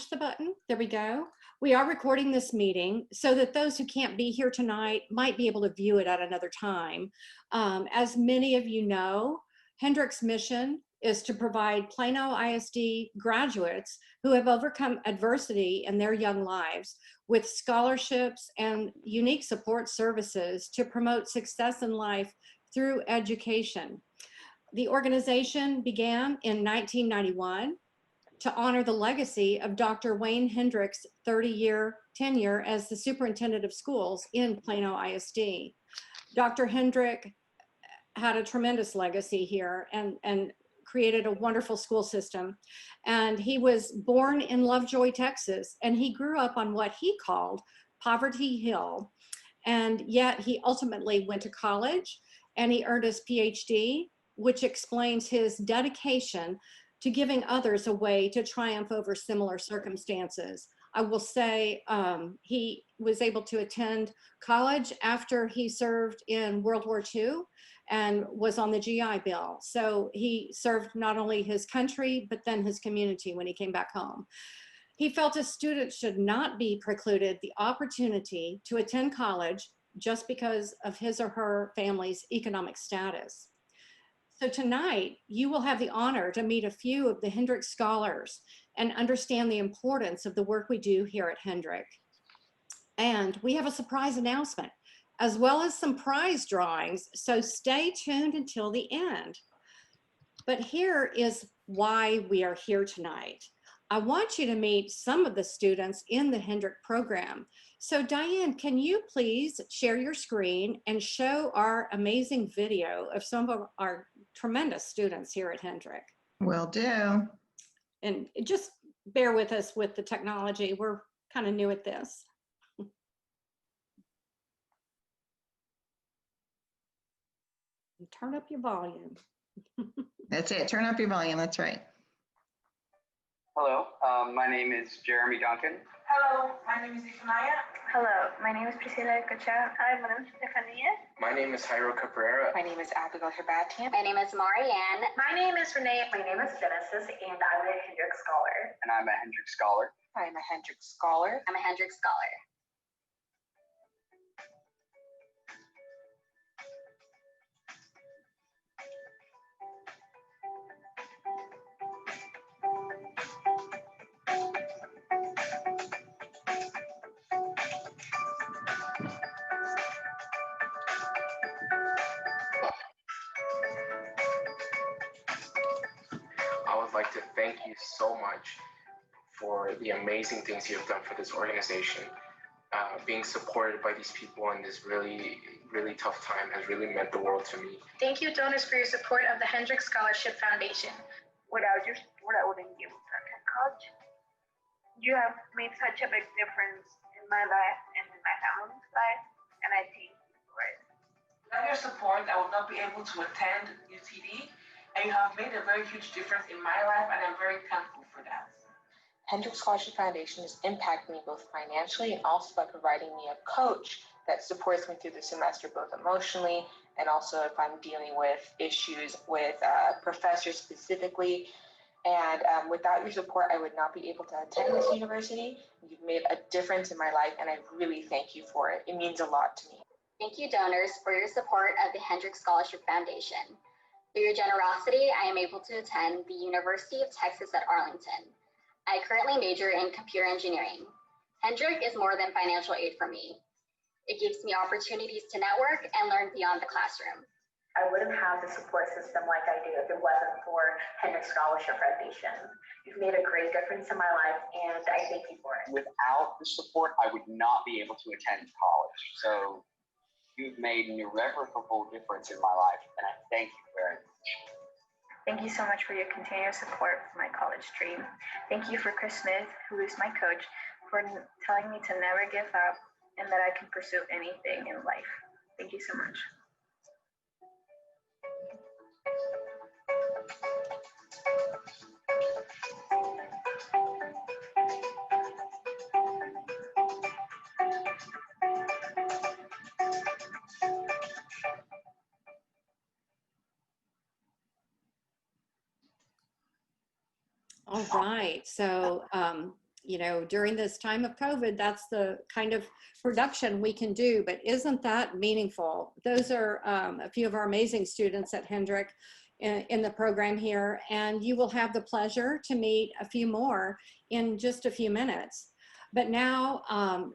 the button. There we go. We are recording this meeting so that those who can't be here tonight might be able to view it at another time. As many of you know, Hendrick's mission is to provide Plano ISD graduates who have overcome adversity in their young lives with scholarships and unique support services to promote success in life through education. The organization began in 1991 to honor the legacy of Dr. Wayne Hendrick's 30-year tenure as the superintendent of schools in Plano ISD. Dr. Hendrick had a tremendous legacy here and created a wonderful school system. And he was born in Lovejoy, Texas, and he grew up on what he called Poverty Hill. And yet he ultimately went to college and he earned his PhD, which explains his dedication to giving others a way to triumph over similar circumstances. I will say he was able to attend college after he served in World War II and was on the GI Bill. So he served not only his country, but then his community when he came back home. He felt a student should not be precluded the opportunity to attend college just because of his or her family's economic status. So tonight, you will have the honor to meet a few of the Hendrick scholars and understand the importance of the work we do here at Hendrick. And we have a surprise announcement, as well as some prize drawings, so stay tuned until the end. But here is why we are here tonight. I want you to meet some of the students in the Hendrick program. So Diane, can you please share your screen and show our amazing video of some of our tremendous students here at Hendrick? Will do. And just bear with us with the technology. We're kind of new at this. Turn up your volume. That's it. Turn up your volume. That's right. Hello, my name is Jeremy Duncan. Hello, my name is Ifanaya. Hello, my name is Priscilla Cocha. Hi, my name is Stefania. My name is Jairo Cabrera. My name is Abigail Herbatian. My name is Marianne. My name is Renee. My name is Genesis, and I'm a Hendrick Scholar. And I'm a Hendrick Scholar. I'm a Hendrick Scholar. I'm a Hendrick Scholar. I would like to thank you so much for the amazing things you have done for this organization. Being supported by these people in this really tough time has really meant the world to me. Thank you, donors, for your support of the Hendrick Scholarship Foundation. Without your support, I wouldn't be able to attend college. You have made such a big difference in my life and in my family's life, and I thank you for it. Without your support, I would not be able to attend UTD, and you have made a very huge difference in my life, and I'm very thankful for that. Hendrick Scholarship Foundation has impacted me both financially and also by providing me a coach that supports me through the semester, both emotionally and also if I'm dealing with issues with professors specifically. And without your support, I would not be able to attend this university. You've made a difference in my life, and I really thank you for it. It means a lot to me. Thank you, donors, for your support of the Hendrick Scholarship Foundation. Through your generosity, I am able to attend the University of Texas at Arlington. I currently major in computer engineering. Hendrick is more than financial aid for me. It gives me opportunities to network and learn beyond the classroom. I wouldn't have the support system like I do if it wasn't for Hendrick Scholarship Foundation. You've made a great difference in my life, and I thank you for it. Without the support, I would not be able to attend college. So you've made an irrevocable difference in my life, and I thank you very much. Thank you so much for your continuous support for my college dream. Thank you for Chris Smith, who is my coach, for telling me to never give up and that I can pursue anything in life. Thank you so much. All right, so you know, during this time of COVID, that's the kind of production we can do, but isn't that meaningful? Those are a few of our amazing students at Hendrick in the program here, and you will have the pleasure to meet a few more in just a few minutes. But now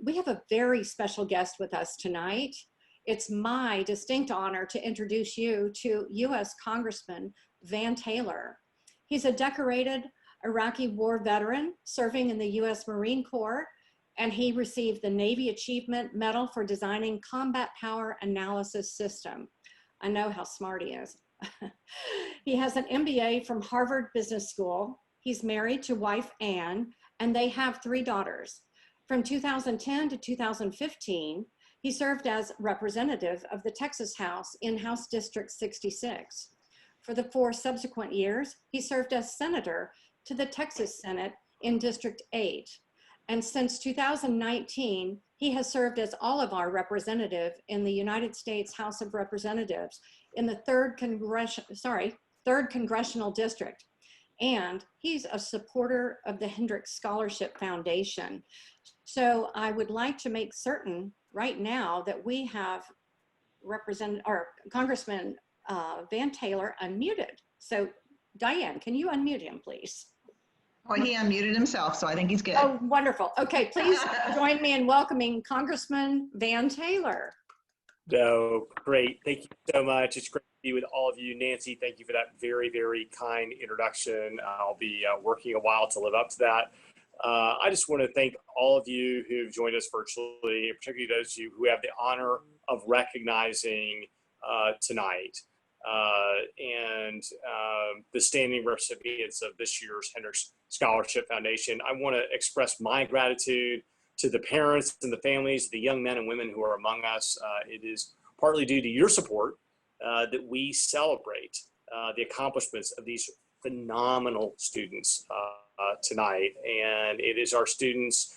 we have a very special guest with us tonight. It's my distinct honor to introduce you to U.S. Congressman Van Taylor. He's a decorated Iraqi war veteran serving in the U.S. Marine Corps, and he received the Navy Achievement Medal for designing combat power analysis system. I know how smart he is. He has an MBA from Harvard Business School. He's married to wife Ann, and they have 3 daughters. From 2010 to 2015, he served as representative of the Texas House in House District 66. For the 4 subsequent years, he served as senator to the Texas Senate in District 8. And since 2019, he has served as all of our representative in the United States House of Representatives in the 3rd Congressional District. And he's a supporter of the Hendrick Scholarship Foundation. So I would like to make certain right now that we have Congressman Van Taylor unmuted. So Diane, can you unmute him, please? Well, he unmuted himself, so I think he's good. Oh, wonderful. Okay, please join me in welcoming Congressman Van Taylor. No, great. Thank you so much. It's great to be with all of you. Nancy, thank you for that very, very kind introduction. I'll be working a while to live up to that. I just want to thank all of you who've joined us virtually, particularly those of you who have the honor of recognizing tonight and the standing recipients of this year's Hendrick Scholarship Foundation. I want to express my gratitude to the parents and the families, the young men and women who are among us. It is partly due to your support that we celebrate the accomplishments of these phenomenal students tonight. And it is our students,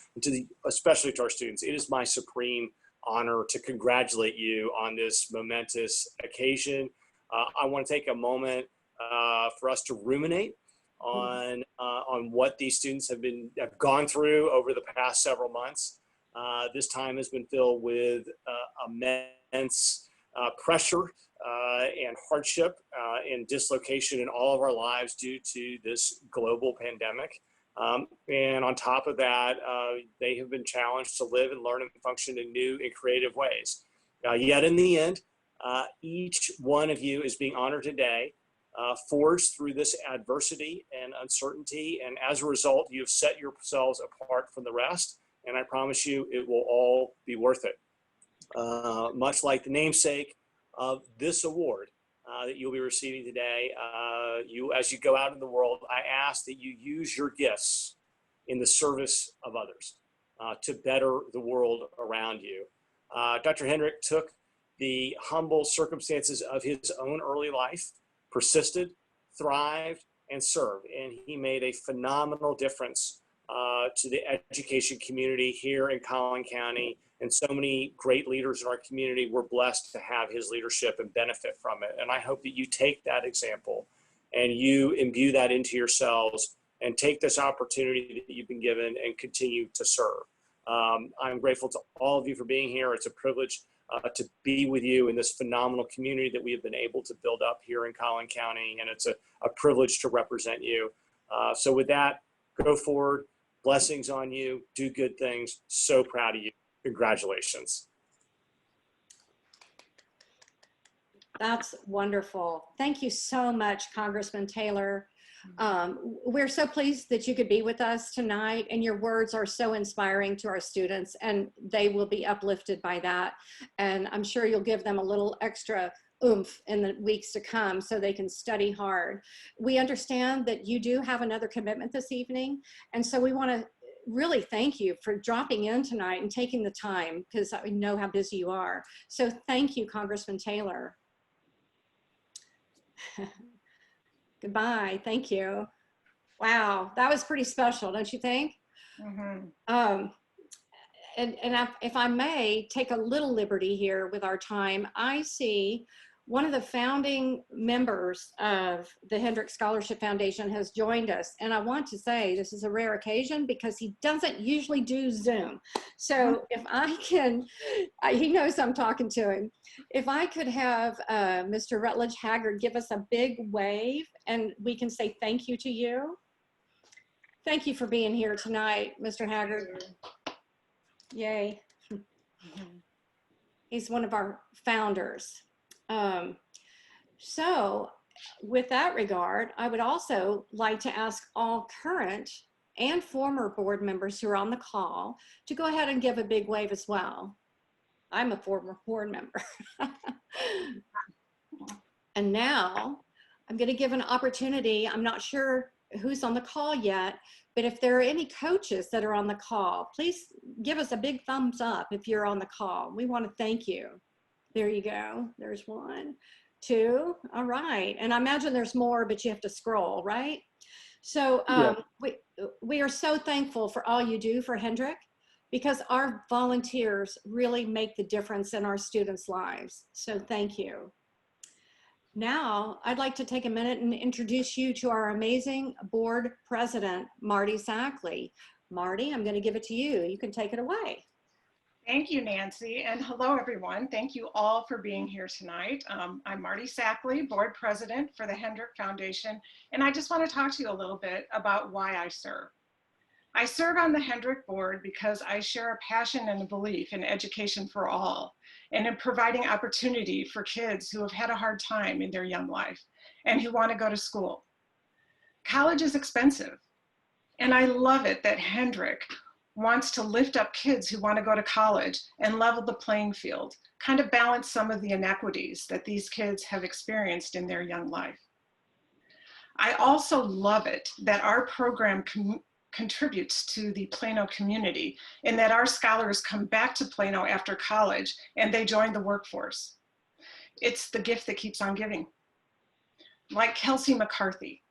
especially to our students, it is my supreme honor to congratulate you on this momentous occasion. I want to take a moment for us to ruminate on what these students have gone through over the past several months. This time has been filled with immense pressure and hardship and dislocation in all of our lives due to this global pandemic. And on top of that, they have been challenged to live and learn and function in new and creative ways. Yet in the end, each one of you is being honored today, forged through this adversity and uncertainty. And as a result, you've set yourselves apart from the rest. And I promise you, it will all be worth it. Much like the namesake of this award that you'll be receiving today, as you go out in the world, I ask that you use your gifts in the service of others to better the world around you. Dr. Hendrick took the humble circumstances of his own early life, persisted, thrived, and served. And he made a phenomenal difference to the education community here in Collin County. And so many great leaders in our community were blessed to have his leadership and benefit from it. And I hope that you take that example and you imbue that into yourselves and take this opportunity that you've been given and continue to serve. I'm grateful to all of you for being here. It's a privilege to be with you in this phenomenal community that we have been able to build up here in Collin County. And it's a privilege to represent you. So with that, go forward. Blessings on you. Do good things. So proud of you. Congratulations. That's wonderful. Thank you so much, Congressman Taylor. We're so pleased that you could be with us tonight, and your words are so inspiring to our students, and they will be uplifted by that. And I'm sure you'll give them a little extra oomph in the weeks to come so they can study hard. We understand that you do have another commitment this evening, and so we want to really thank you for dropping in tonight and taking the time, because I know how busy you are. So thank you, Congressman Taylor. Goodbye. Thank you. Wow, that was pretty special, don't you think? Mm-hmm. And if I may take a little liberty here with our time, I see one of the founding members of the Hendricks Scholarship Foundation has joined us. And I want to say this is a rare occasion because he doesn't usually do Zoom. So if I can, he knows I'm talking to him. If I could have Mr. Rutledge Haggard give us a big wave and we can say thank you to you. Thank you for being here tonight, Mr. Haggard. Yay. He's one of our founders. So with that regard, I would also like to ask all current and former board members who are on the call to go ahead and give a big wave as well. I'm a former board member. And now I'm going to give an opportunity. I'm not sure who's on the call yet, but if there are any coaches that are on the call, please give us a big thumbs up if you're on the call. We want to thank you. There you go. There's 1, 2. All right. And I imagine there's more, but you have to scroll, right? So we are so thankful for all you do for Hendrick, because our volunteers really make the difference in our students' lives. So thank you. Now, I'd like to take a minute and introduce you to our amazing board president, Marty Sackley. Marty, I'm going to give it to you. You can take it away. Thank you, Nancy, and hello, everyone. Thank you all for being here tonight. I'm Marty Sackley, board president for the Hendrick Foundation, and I just want to talk to you a little bit about why I serve. I serve on the Hendrick board because I share a passion and a belief in education for all, and in providing opportunity for kids who have had a hard time in their young life and who want to go to school. College is expensive, and I love it that Hendrick wants to lift up kids who want to go to college and level the playing field, kind of balance some of the inequities that these kids have experienced in their young life. I also love it that our program contributes to the Plano community in that our scholars come back to Plano after college and they join the workforce. It's the gift that keeps on giving. Like Kelsey McCarthy.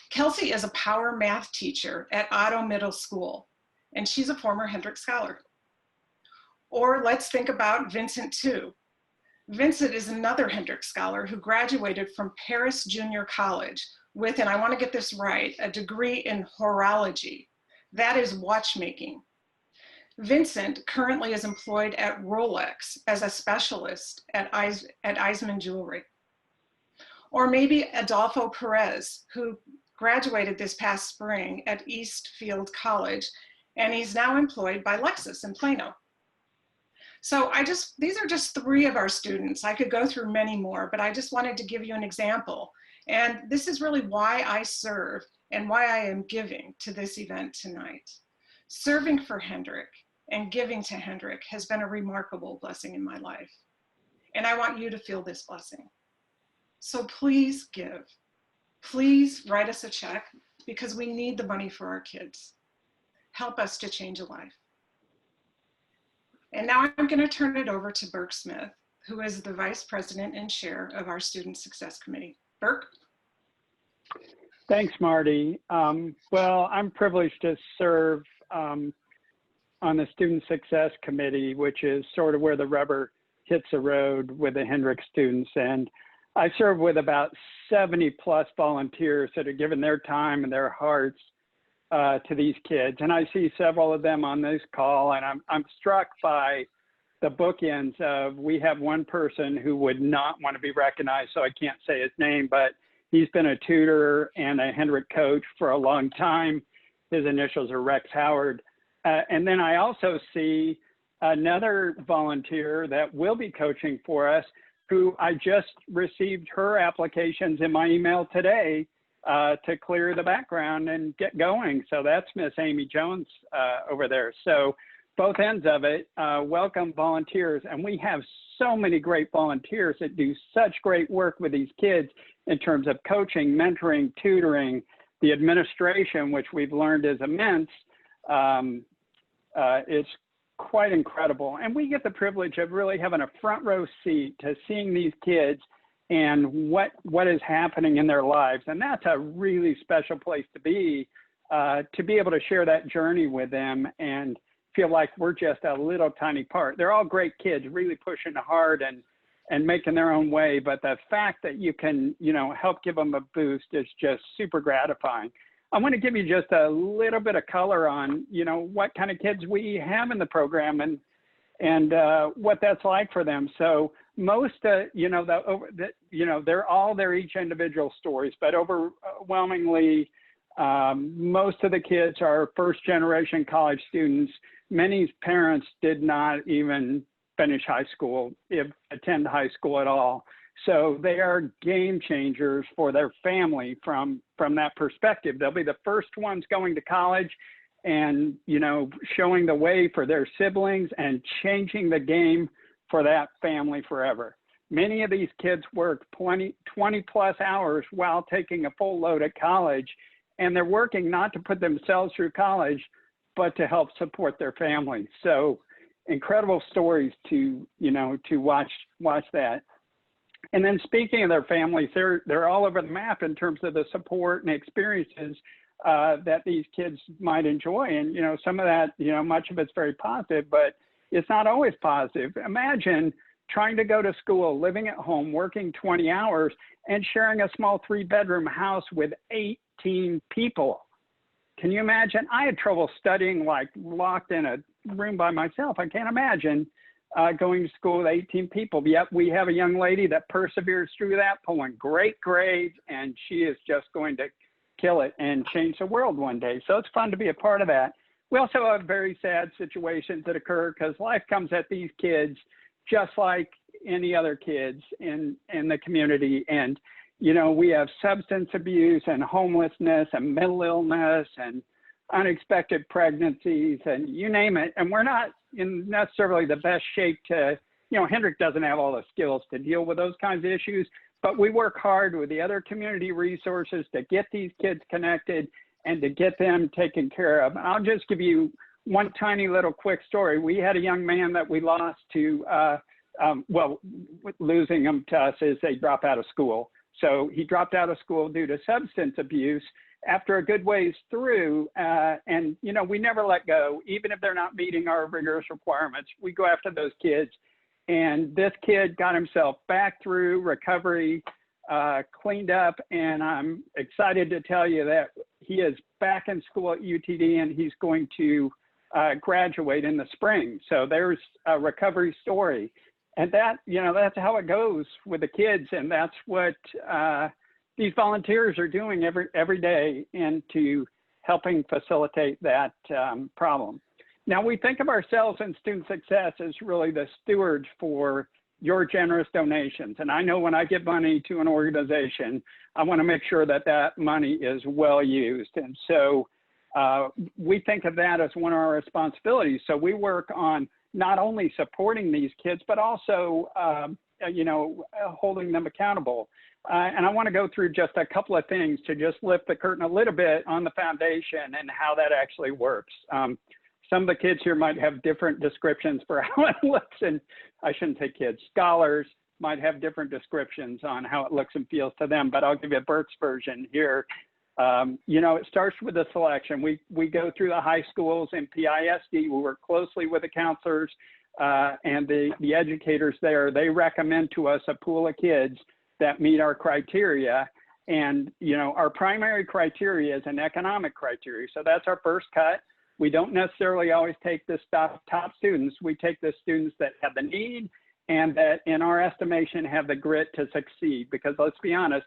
Kelsey is a power math teacher at Otto Middle School, and she's a former Hendrick Scholar. Or let's think about Vincent Tu. Vincent is another Hendrick Scholar who graduated from Paris Junior College with, and I want to get this right, a degree in horology. That is watchmaking. Vincent currently is employed at Rolex as a specialist at Eisman Jewelry. Or maybe Adolfo Perez, who graduated this past spring at Eastfield College, and he's now employed by Lexus in Plano. So these are just 3 of our students. I could go through many more, but I just wanted to give you an example. And this is really why I serve and why I am giving to this event tonight. Serving for Hendrick and giving to Hendrick has been a remarkable blessing in my life. And I want you to feel this blessing. So please give. Please write us a check because we need the money for our kids. Help us to change a life. And now I'm going to turn it over to Burke Smith, who is the Vice President and Chair of our Student Success Committee. Burke? Thanks, Marty. Well, I'm privileged to serve on the Student Success Committee, which is sort of where the rubber hits the road with the Hendrick students. And I serve with about 70 plus volunteers that are giving their time and their hearts to these kids. And I see several of them on this call, and I'm struck by the bookends of, we have one person who would not want to be recognized, so I can't say his name, but he's been a tutor and a Hendrick coach for a long time. His initials are Rex Howard. And then I also see another volunteer that will be coaching for us, who I just received her applications in my email today to clear the background and get going. So that's Miss Amy Jones over there. So both ends of it, welcome volunteers. And we have so many great volunteers that do such great work with these kids in terms of coaching, mentoring, tutoring, the administration, which we've learned is immense. It's quite incredible. And we get the privilege of really having a front row seat to seeing these kids and what is happening in their lives. And that's a really special place to be able to share that journey with them and feel like we're just a little tiny part. They're all great kids, really pushing hard and and making their own way. But the fact that you can, you know, help give them a boost is just super gratifying. I want to give you just a little bit of color on, you know, what kind of kids we have in the program and what that's like for them. So most, you know, they're each individual stories, but overwhelmingly, most of the kids are first generation college students. Many parents did not even finish high school, attend high school at all. So they are game changers for their family from that perspective. They'll be the first ones going to college and, you know, showing the way for their siblings and changing the game for that family forever. Many of these kids work 20 plus hours while taking a full load at college, and they're working not to put themselves through college, but to help support their families. So incredible stories to, you know, to watch that. And then speaking of their families, they're all over the map in terms of the support and experiences that these kids might enjoy. And, you know, some of that, you know, much of it's very positive, but it's not always positive. Imagine trying to go to school, living at home, working 20 hours, and sharing a small 3-bedroom house with 18 people. Can you imagine? I had trouble studying, like locked in a room by myself. I can't imagine going to school with 18 people. Yet we have a young lady that perseveres through that, pulling great grades, and she is just going to kill it and change the world one day. So it's fun to be a part of that. We also have very sad situations that occur because life comes at these kids just like any other kids in the community. And, you know, we have substance abuse and homelessness and mental illness and unexpected pregnancies and you name it. And we're not in necessarily the best shape to, you know, Hendrick doesn't have all the skills to deal with those kinds of issues, but we work hard with the other community resources to get these kids connected and to get them taken care of. I'll just give you one tiny little quick story. We had a young man that we lost to, losing him to us is they drop out of school. So he dropped out of school due to substance abuse after a good ways through. And, you know, we never let go, even if they're not meeting our rigorous requirements. We go after those kids. And this kid got himself back through recovery, cleaned up, and I'm excited to tell you that he is back in school at UTD and he's going to graduate in the spring. So there's a recovery story. And that, you know, that's how it goes with the kids. And that's what these volunteers are doing every day into helping facilitate that problem. Now, we think of ourselves in student success as really the stewards for your generous donations. And I know when I give money to an organization, I want to make sure that that money is well used. And so we think of that as one of our responsibilities. So we work on not only supporting these kids, but also, you know, holding them accountable. And I want to go through just a couple of things to just lift the curtain a little bit on the foundation and how that actually works. Some of the kids here might have different descriptions for how it looks, and I shouldn't say kids, scholars might have different descriptions on how it looks and feels to them, but I'll give you Bert's version here. You know, it starts with the selection. We go through the high schools and PISD. We work closely with the counselors and the educators there. They recommend to us a pool of kids that meet our criteria. And, you know, our primary criteria is an economic criteria. So that's our first cut. We don't necessarily always take the top students. We take the students that have the need and that, in our estimation, have the grit to succeed. Because let's be honest,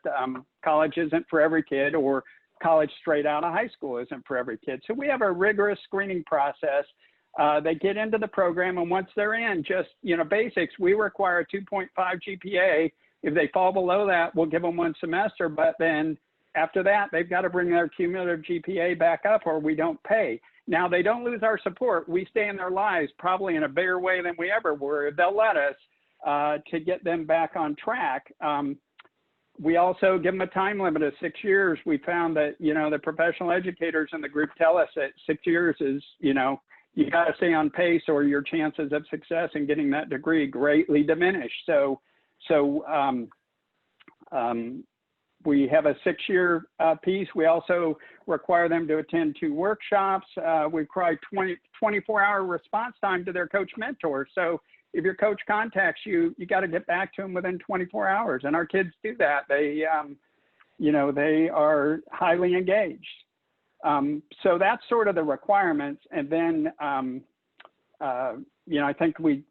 college isn't for every kid, or college straight out of high school isn't for every kid. So we have a rigorous screening process. They get into the program, and once they're in, just, you know, basics, we require a 2.5 GPA. If they fall below that, we'll give them one semester, but then after that, they've got to bring their cumulative GPA back up or we don't pay. Now, they don't lose our support. We stay in their lives probably in a bigger way than we ever were. They'll let us to get them back on track. We also give them a time limit of 6 years. We found that, you know, the professional educators in the group tell us that 6 years is, you know, you got to stay on pace or your chances of success in getting that degree greatly diminish. So we have a 6-year piece. We also require them to attend 2 workshops. We require 24-hour response time to their coach mentor. So if your coach contacts you, you got to get back to them within 24 hours. And our kids do that. They, you know, they are highly engaged. So that's sort of the requirements. And then, you know, I think we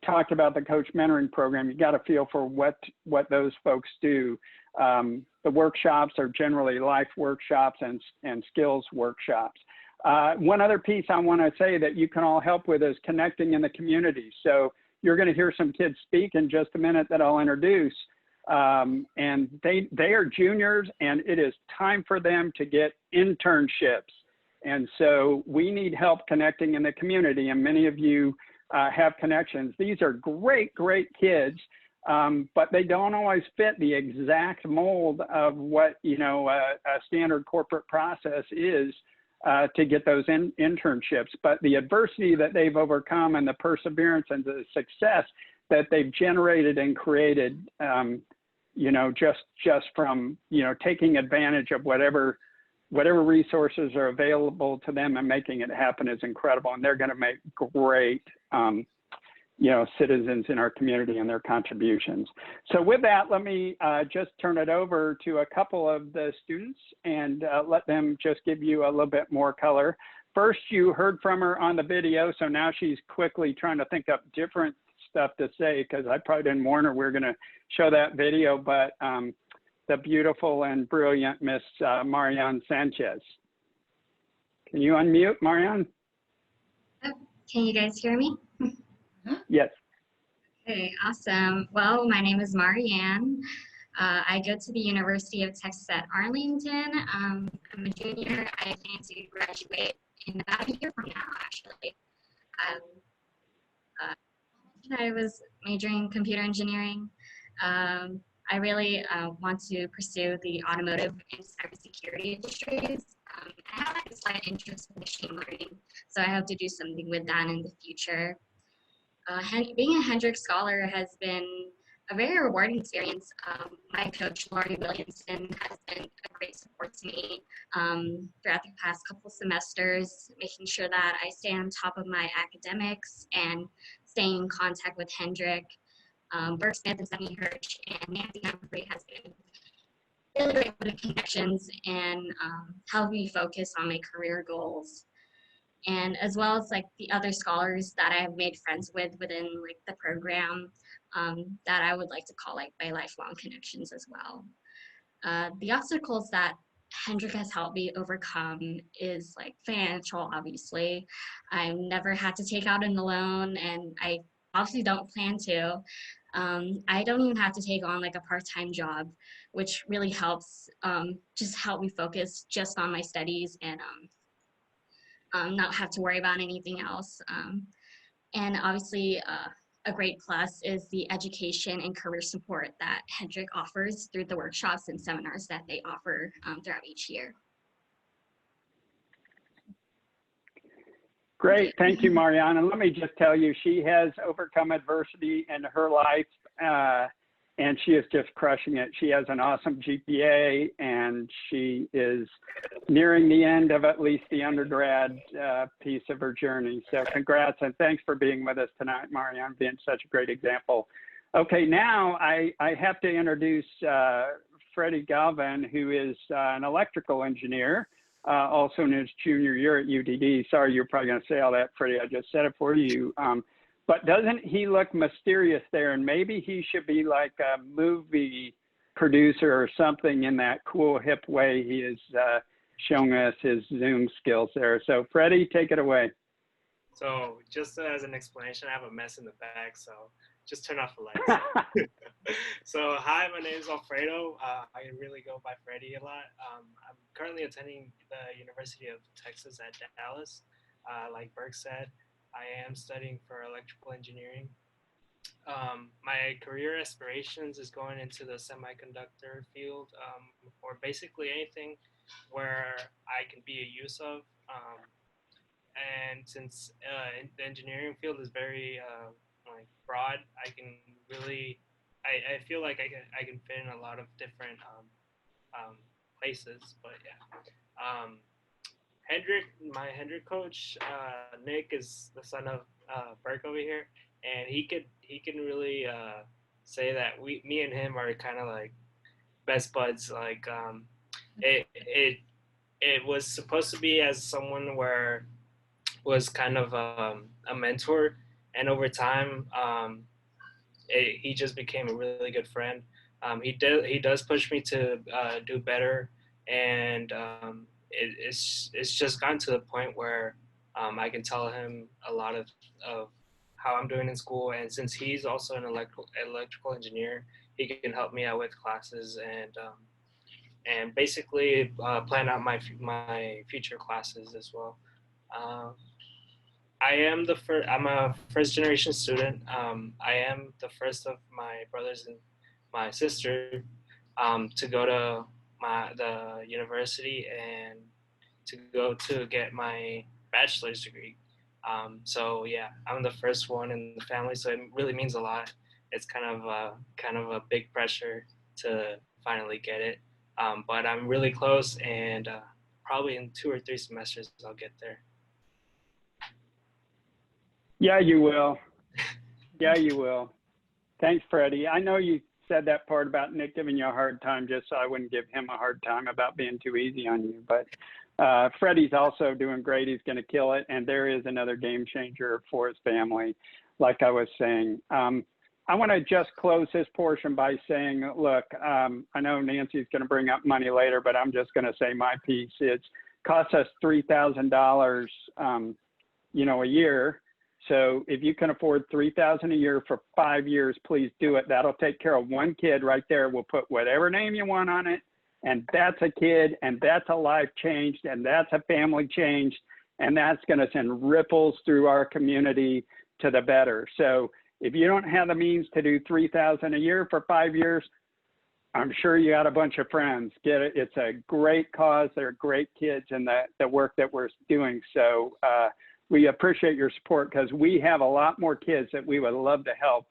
talked about the coach mentoring program. You got to feel for what those folks do. The workshops are generally life workshops and skills workshops. One other piece I want to say that you can all help with is connecting in the community. So you're going to hear some kids speak in just a minute that I'll introduce. And they are juniors, and it is time for them to get internships. And so we need help connecting in the community, and many of you have connections. These are great, great kids, but they don't always fit the exact mold of what, you know, a standard corporate process is to get those internships. But the adversity that they've overcome and the perseverance and the success that they've generated and created, you know, just from, you know, taking advantage of whatever resources are available to them and making it happen is incredible. And they're going to make great, you know, citizens in our community and their contributions. So with that, let me just turn it over to a couple of the students and let them just give you a little bit more color. First, you heard from her on the video, so now she's quickly trying to think up different stuff to say, because I probably didn't warn her we're going to show that video, but the beautiful and brilliant Miss Marianne Sanchez. Can you unmute, Marianne? Oh, can you guys hear me? Yes. Okay, awesome. Well, my name is Marianne. I go to the University of Texas at Arlington. I'm a junior. I plan to graduate in about a year from now, actually. I was majoring in computer engineering. I really want to pursue the automotive and cybersecurity industries. I have like a slight interest in machine learning, so I hope to do something with that in the future. Being a Hendricks Scholar has been a very rewarding experience. My coach, Laurie Williamson, has been a great support to me throughout the past couple semesters, making sure that I stay on top of my academics and staying in contact with Hendrick. Burke Smith and Stephanie Hirsch and Nancy Humphrey has been really great with the connections and help me focus on my career goals. And as well as like the other scholars that I have made friends with within like the program that I would like to call like my lifelong connections as well. The obstacles that Hendrick has helped me overcome is like financial, obviously. I've never had to take out an loan, and I obviously don't plan to. I don't even have to take on like a part-time job, which really helps just help me focus just on my studies and not have to worry about anything else. And obviously a great plus is the education and career support that Hendrick offers through the workshops and seminars that they offer throughout each year. Great, thank you, Marianne. And let me just tell you, she has overcome adversity in her life, and she is just crushing it. She has an awesome GPA, and she is nearing the end of at least the undergrad piece of her journey. So congrats, and thanks for being with us tonight, Marianne, being such a great example. Okay, now I have to introduce Freddie Galvin, who is an electrical engineer, also in his junior year at UTD. Sorry, you're probably going to say all that, Freddie. I just said it for you. But doesn't he look mysterious there? And maybe he should be like a movie producer or something in that cool, hip way he is showing us his Zoom skills there. So Freddie, take it away. So just as an explanation, I have a mess in the bag, so just turn off the lights. So hi, my name is Alfredo. I really go by Freddie a lot. I'm currently attending the University of Texas at Dallas. Like Burke said, I am studying for electrical engineering. My career aspirations is going into the semiconductor field, or basically anything where I can be a use of. And since the engineering field is very like broad, I can really, I feel like I can fit in a lot of different places. But yeah, Hendrick, my Hendrick coach, Nick, is the son of Burke over here. and he can really say that me and him are kind of like best buds. Like it was supposed to be as someone where was kind of a mentor, and over time he just became a really good friend. He does push me to do better, and it's just gotten to the point where I can tell him a lot of how I'm doing in school, and since he's also an electrical engineer, he can help me out with classes and basically plan out my future classes as well. I'm a first generation student. I am the first of my brothers and my sister to go to the university and to go to get my bachelor's degree. So yeah, I'm the first one in the family, so it really means a lot. It's kind of a big pressure to finally get it, but I'm really close, and probably in 2 or 3 semesters I'll get there. Yeah, you will. Yeah, you will. Thanks, Freddie. I know you said that part about Nick giving you a hard time just so I wouldn't give him a hard time about being too easy on you. But Freddie's also doing great. He's going to kill it. And there is another game changer for his family, like I was saying. I want to just close this portion by saying, look, I know Nancy's going to bring up money later, but I'm just going to say my piece. It costs us $3,000, a year. So if you can afford $3,000 a year for 5 years, please do it. That'll take care of one kid right there. We'll put whatever name you want on it. And that's a kid, and that's a life changed, and that's a family changed. And that's going to send ripples through our community to the better. So if you don't have the means to do $3,000 a year for 5 years, I'm sure you got a bunch of friends. Get it. It's a great cause. They're great kids in the work that we're doing. So, we appreciate your support because we have a lot more kids that we would love to help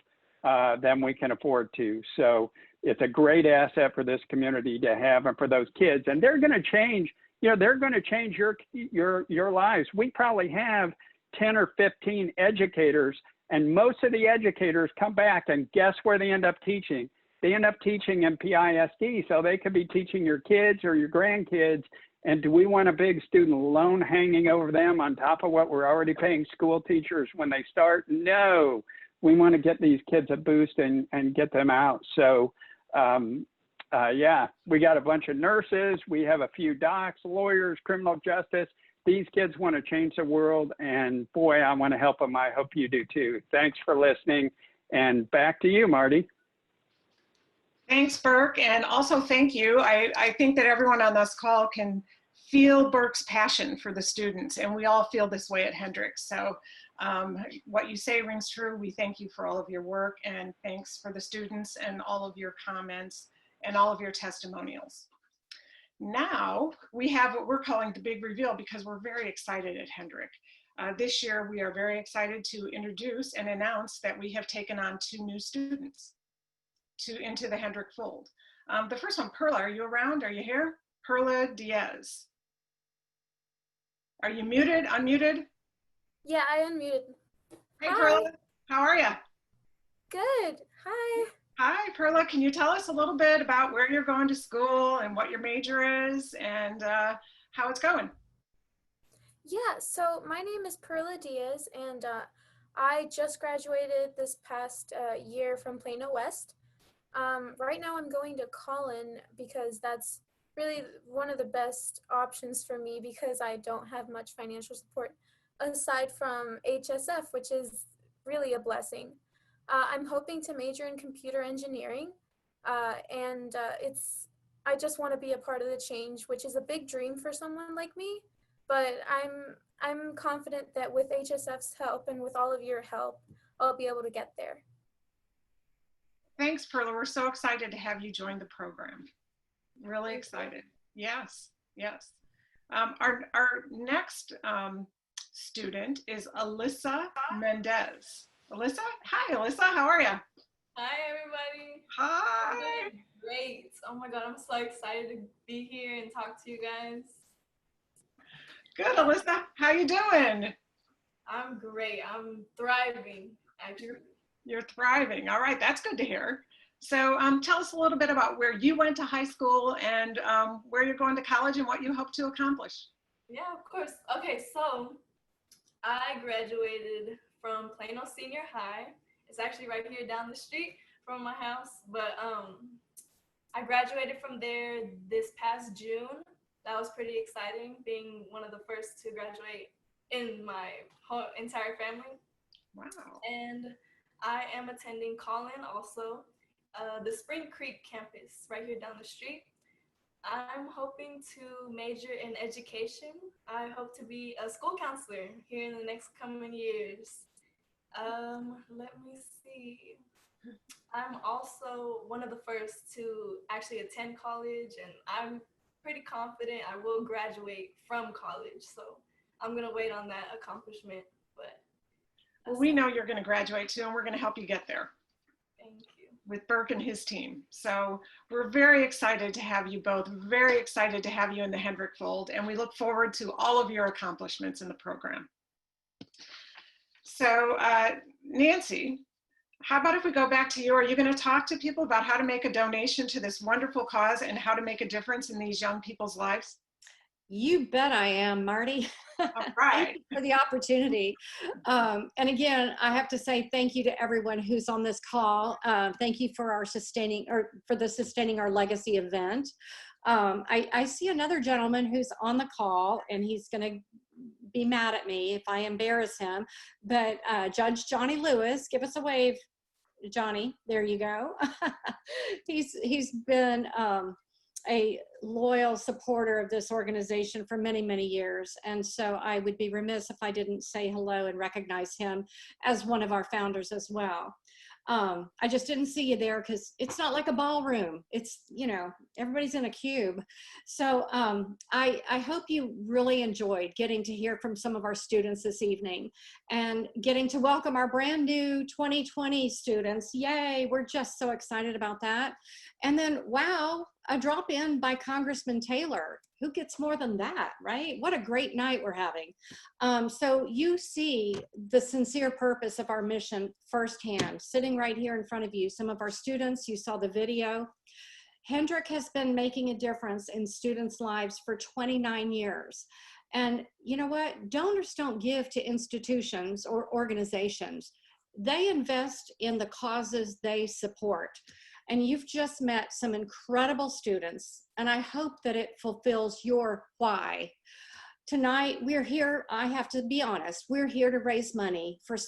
than we can afford to. So it's a great asset for this community to have and for those kids. And they're going to change, they're going to change your lives. We probably have 10 or 15 educators, and most of the educators come back and guess where they end up teaching? They end up teaching in PISD. So they could be teaching your kids or your grandkids. And do we want a big student loan hanging over them on top of what we're already paying school teachers when they start? No, we want to get these kids a boost and get them out. So, yeah, we got a bunch of nurses. We have a few docs, lawyers, criminal justice. These kids want to change the world. And boy, I want to help them. I hope you do too. Thanks for listening. And back to you, Marty. Thanks, Burke, and also thank you. I think that everyone on this call can feel Burke's passion for the students, and we all feel this way at Hendrix. So what you say rings true. We thank you for all of your work, and thanks for the students and all of your comments and all of your testimonials. Now we have what we're calling the big reveal because we're very excited at Hendrix. This year we are very excited to introduce and announce that we have taken on 2 new students into the Hendrix fold. The first one, Perla, are you around? Are you here? Perla Diaz. Are you muted, unmuted? Yeah, I unmuted. Hey, hi. Perla, how are you? Good, hi. Hi, Perla, can you tell us a little bit about where you're going to school and what your major is and how it's going? Yeah, so my name is Perla Diaz, and I just graduated this past year from Plano West. Right now I'm going to Collin because that's really one of the best options for me because I don't have much financial support aside from HSF, which is really a blessing. I'm hoping to major in computer engineering, and I just want to be a part of the change, which is a big dream for someone like me, but I'm confident that with HSF's help and with all of your help, I'll be able to get there. Thanks, Perla. We're so excited to have you join the program. Really excited. Yes, yes. Our next student is Alyssa Mendez. Alyssa? Hi, Alyssa. How are you? Hi, everybody. Hi. I'm great. Oh my God, I'm so excited to be here and talk to you guys. Good, Alyssa. How you doing? I'm great. I'm thriving. actually. You're thriving. All right, that's good to hear. So tell us a little bit about where you went to high school and where you're going to college and what you hope to accomplish. Yeah, of course. Okay, so I graduated from Plano Senior High. It's actually right here down the street from my house, but I graduated from there this past June. That was pretty exciting, being one of the first to graduate in my whole entire family. Wow. And I am attending Collin also, the Spring Creek campus right here down the street. I'm hoping to major in education. I hope to be a school counselor here in the next coming years. Let me see. I'm also one of the first to actually attend college, and I'm pretty confident I will graduate from college. So I'm gonna wait on that accomplishment, but. Well, we know you're going to graduate too, and we're going to help you get there. Thank you. With Burke and his team. So we're very excited to have you both, very excited to have you in the Hendrick fold, and we look forward to all of your accomplishments in the program. So Nancy, how about if we go back to you? Are you going to talk to people about how to make a donation to this wonderful cause and how to make a difference in these young people's lives? You bet I am, Marty. All right. Thank you for the opportunity. And again, I have to say thank you to everyone who's on this call. Thank you for our Sustaining Our Legacy event. I see another gentleman who's on the call, and he's going to be mad at me if I embarrass him. But Judge Johnny Lewis, give us a wave, Johnny. There you go. He's been a loyal supporter of this organization for many, many years. And so I would be remiss if I didn't say hello and recognize him as one of our founders as well. I just didn't see you there because it's not like a ballroom. It's, you know, everybody's in a cube. So I hope you really enjoyed getting to hear from some of our students this evening and getting to welcome our brand new 2020 students. Yay, we're just so excited about that. And then, wow, a drop in by Congressman Taylor. Who gets more than that, right? What a great night we're having. So you see the sincere purpose of our mission firsthand, sitting right here in front of you. Some of our students, you saw the video. Hendrick has been making a difference in students' lives for 29 years. And you know what? Donors don't give to institutions or organizations. They invest in the causes they support. And you've just met some incredible students, and I hope that it fulfills your why. Tonight, we're here, I have to be honest, we're here to raise money for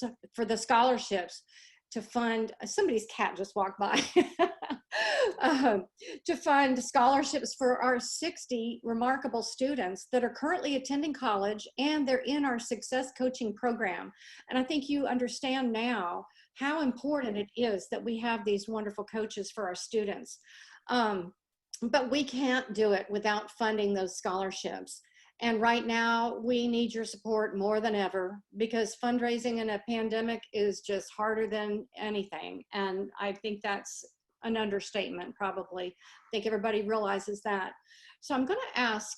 the scholarships to fund, somebody's cat just walked by, to fund scholarships for our 60 remarkable students that are currently attending college, and they're in our success coaching program. And I think you understand now how important it is that we have these wonderful coaches for our students. But we can't do it without funding those scholarships. And right now, we need your support more than ever, because fundraising in a pandemic is just harder than anything. And I think that's an understatement, probably. I think everybody realizes that. So I'm going to ask,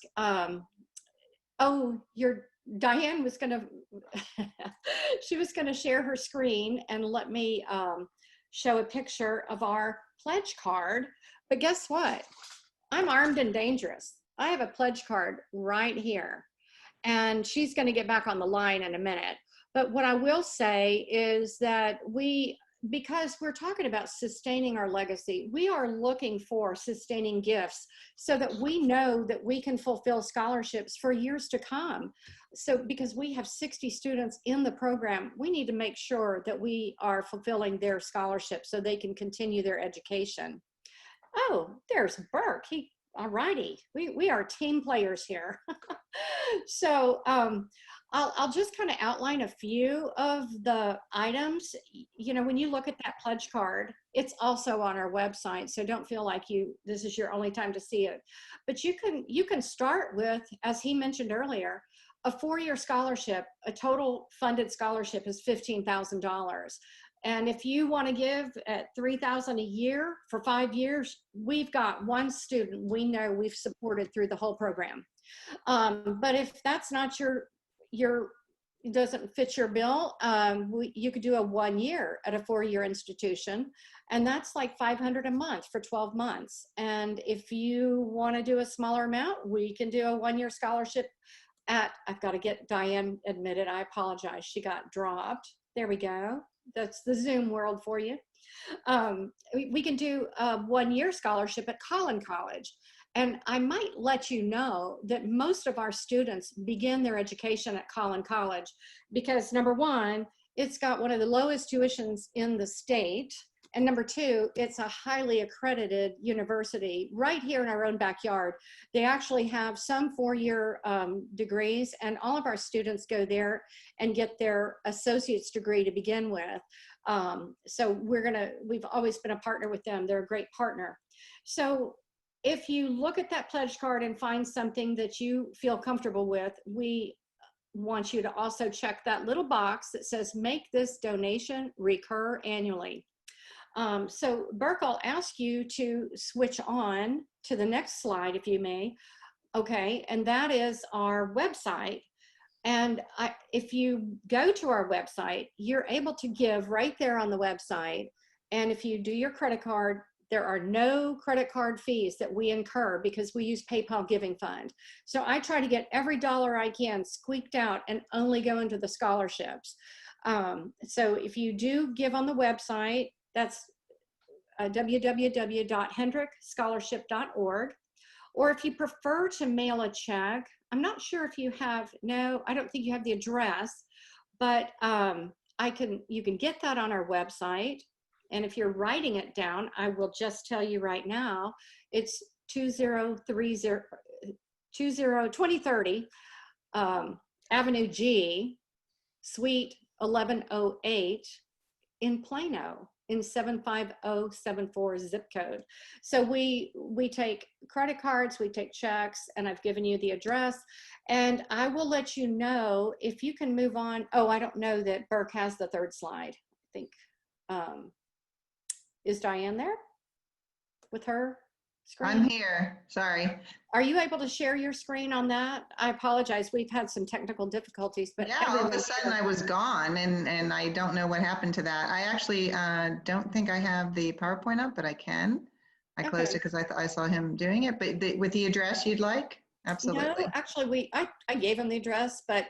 Diane was going to, she was going to share her screen and let me show a picture of our pledge card. But guess what? I'm armed and dangerous. I have a pledge card right here, and she's going to get back on the line in a minute. But what I will say is that because we're talking about sustaining our legacy, we are looking for sustaining gifts so that we know that we can fulfill scholarships for years to come. So because we have 60 students in the program, we need to make sure that we are fulfilling their scholarships so they can continue their education. Oh, there's Burke. All righty, we are team players here. So I'll just kind of outline a few of the items. You know, when you look at that pledge card, it's also on our website, so don't feel like this is your only time to see it. But you can start with, as he mentioned earlier, a 4-year scholarship. A total funded scholarship is $15,000. And if you want to give at $3,000 a year for 5 years, we've got one student we know we've supported through the whole program. But if that's not your doesn't fit your bill, you could do a 1 year at a 4-year institution, and that's like $500 a month for 12 months. And if you want to do a smaller amount, we can do a 1-year scholarship at, I've got to get Diane admitted. I apologize. She got dropped. There we go. That's the Zoom world for you. We can do a 1-year scholarship at Collin College. And I might let you know that most of our students begin their education at Collin College because, number one, it's got one of the lowest tuitions in the state. And number two, it's a highly accredited university right here in our own backyard. They actually have some 4-year degrees, and all of our students go there and get their associate's degree to begin with. So we've always been a partner with them. They're a great partner. So if you look at that pledge card and find something that you feel comfortable with, we want you to also check that little box that says, make this donation recur annually. So Burke, I'll ask you to switch on to the next slide, if you may. Okay, and that is our website. And if you go to our website, you're able to give right there on the website. And if you do your credit card, there are no credit card fees that we incur because we use PayPal Giving Fund. So I try to get every dollar I can squeaked out and only go into the scholarships. So if you do give on the website, that's www.hendrickscholarship.org. Or if you prefer to mail a check, I'm not sure if you have, no, I don't think you have the address, but you can get that on our website. And if you're writing it down, I will just tell you right now, it's 2030 Avenue G, Suite 1108 in Plano, in 75074 zip code. So we take credit cards, we take checks, and I've given you the address. And I will let you know if you can move on. Oh, I don't know that Burke has the third slide. I think, is Diane there with her screen? I'm here, sorry. Are you able to share your screen on that? I apologize, we've had some technical difficulties, but yeah, all of a sudden I was gone and I don't know what happened to that. I actually don't think I have the PowerPoint up, but I can. I closed it because I saw him doing it, but with the address you'd like? Absolutely. No, actually I gave them the address, but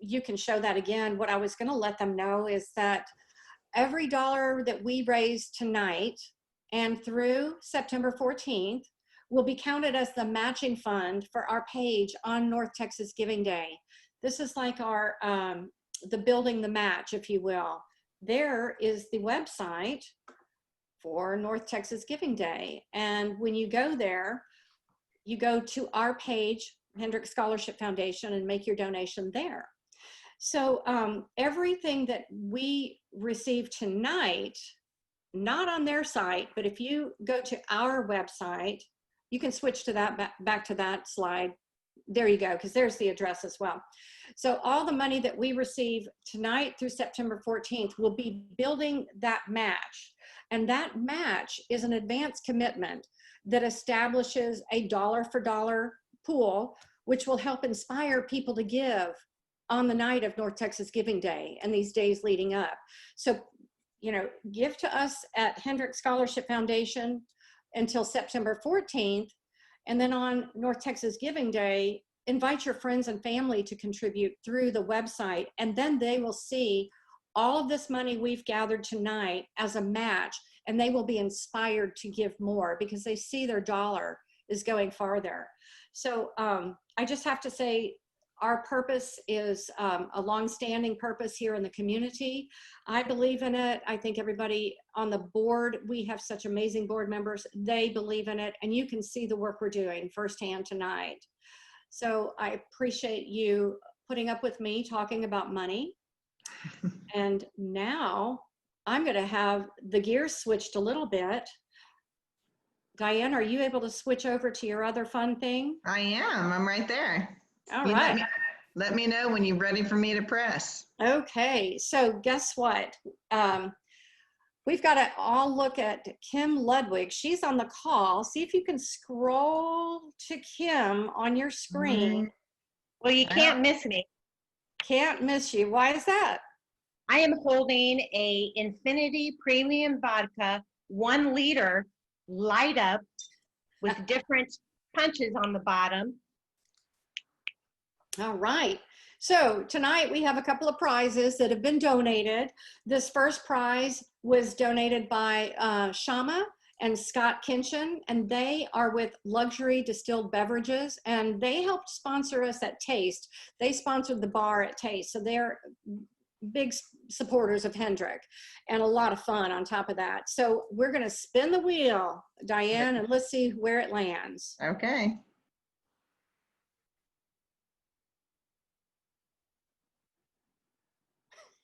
you can show that again. What I was gonna let them know is that every dollar that we raise tonight and through September 14th will be counted as the matching fund for our page on North Texas Giving Day. This is like our, the building the match, if you will. There is the website for North Texas Giving Day. And when you go there, you go to our page, Hendricks Scholarship Foundation, and make your donation there. So everything that we receive tonight, not on their site, but if you go to our website, you can switch to that, back to that slide. There you go, because there's the address as well. So all the money that we receive tonight through September 14th will be building that match. And that match is an advance commitment that establishes a dollar for dollar pool, which will help inspire people to give on the night of North Texas Giving Day and these days leading up. So, you know, give to us at Hendricks Scholarship Foundation until September 14th. And then on North Texas Giving Day, invite your friends and family to contribute through the website. And then they will see all of this money we've gathered tonight as a match, and they will be inspired to give more because they see their dollar is going farther. So I just have to say, our purpose is a long-standing purpose here in the community. I believe in it. I think everybody on the board, we have such amazing board members, they believe in it, and you can see the work we're doing firsthand tonight. So I appreciate you putting up with me talking about money. And now I'm gonna have the gears switched a little bit. Diane, are you able to switch over to your other fun thing? I am, I'm right there. All right. Let me know when you're ready for me to press. Okay, so guess what? We've got to all look at Kim Ludwig. She's on the call. See if you can scroll to Kim on your screen. Well, you can't miss me. Can't miss you. Why is that? I am holding a Infinity Premium Vodka 1 liter light up with different punches on the bottom. All right. So tonight we have a couple of prizes that have been donated. This first prize was donated by Shama and Scott Kinchin, and they are with Luxury Distilled Beverages, and they helped sponsor us at Taste. They sponsored the bar at Taste, so they're big supporters of Hendrick, and a lot of fun on top of that. So we're going to spin the wheel, Diane, and let's see where it lands. Okay.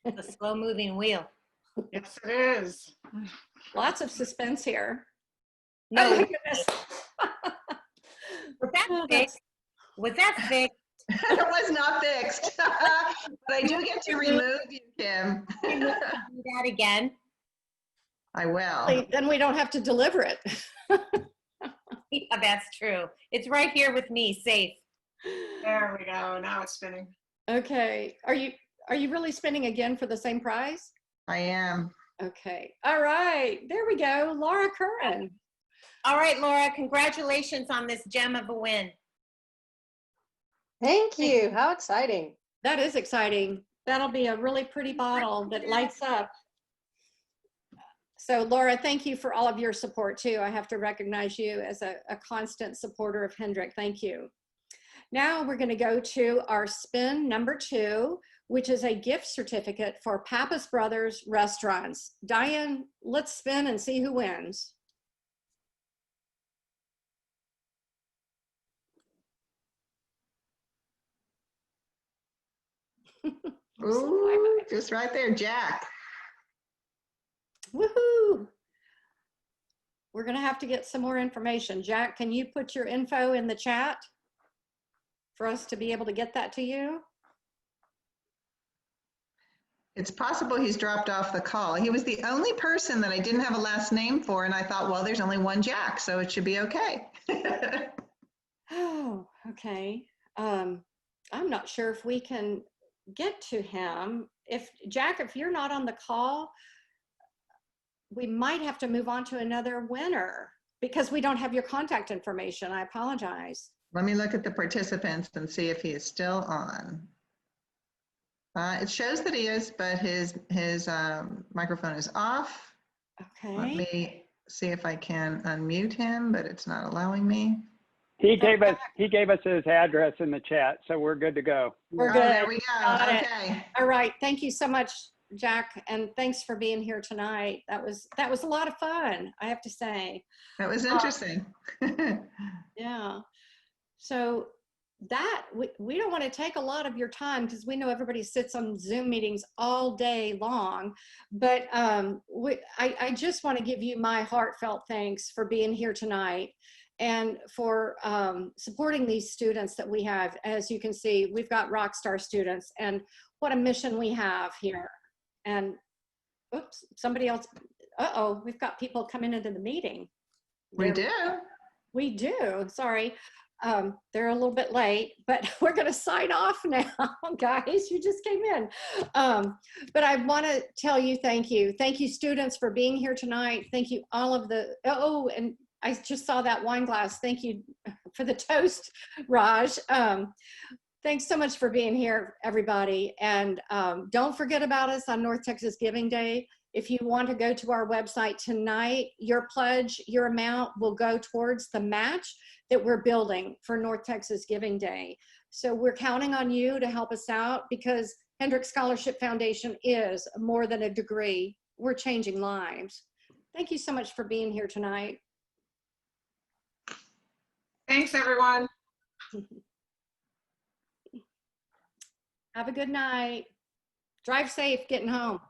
The slow moving wheel. Yes, it is. Lots of suspense here. No, Oh my goodness. was that fixed? Was that fixed? It was not fixed. But I do get to remove you, Kim. Can we do that again? I will. Then we don't have to deliver it. Yeah, that's true. It's right here with me, safe. There we go. Now it's spinning. Okay. Are you really spinning again for the same prize? I am. Okay. All right. There we go. Laura Curran. All right, Laura, congratulations on this gem of a win. Thank you. How exciting. That is exciting. That'll be a really pretty bottle that lights up. So Laura, thank you for all of your support too. I have to recognize you as a constant supporter of Hendrick. Thank you. Now we're going to go to our spin number 2, which is a gift certificate for Pappas Brothers Restaurants. Diane, let's spin and see who wins. Ooh, just right there, Jack. Woohoo! We're going to have to get some more information. Jack, can you put your info in the chat for us to be able to get that to you? It's possible he's dropped off the call. He was the only person that I didn't have a last name for, and I thought, well, there's only one Jack, so it should be okay. Oh, okay. I'm not sure if we can get to him. Jack, if you're not on the call, we might have to move on to another winner because we don't have your contact information. I apologize. Let me look at the participants and see if he is still on. It shows that he is, but his microphone is off. Okay. Let me see if I can unmute him, but it's not allowing me. He gave us his address in the chat, so we're good to go. We're good. There we go. Got it. Okay. All right. Thank you so much, Jack, and thanks for being here tonight. That was a lot of fun, I have to say. That was interesting. Yeah. So that we don't want to take a lot of your time because we know everybody sits on Zoom meetings all day long, but I just want to give you my heartfelt thanks for being here tonight and for supporting these students that we have. As you can see, we've got rock star students, and what a mission we have here. And oops, somebody else, uh-oh, we've got people coming into the meeting. We do. We do, sorry. They're a little bit late, but we're going to sign off now, guys. You just came in. But I want to tell you thank you. Thank you, students, for being here tonight. Thank you, all of the, oh, and I just saw that wine glass. Thank you for the toast, Raj. Thanks so much for being here, everybody. And don't forget about us on North Texas Giving Day. If you want to go to our website tonight, your pledge, your amount will go towards the match that we're building for North Texas Giving Day. So we're counting on you to help us out because Hendrick Scholarship Foundation is more than a degree. We're changing lives. Thank you so much for being here tonight. Thanks, everyone. Have a good night. Drive safe getting home.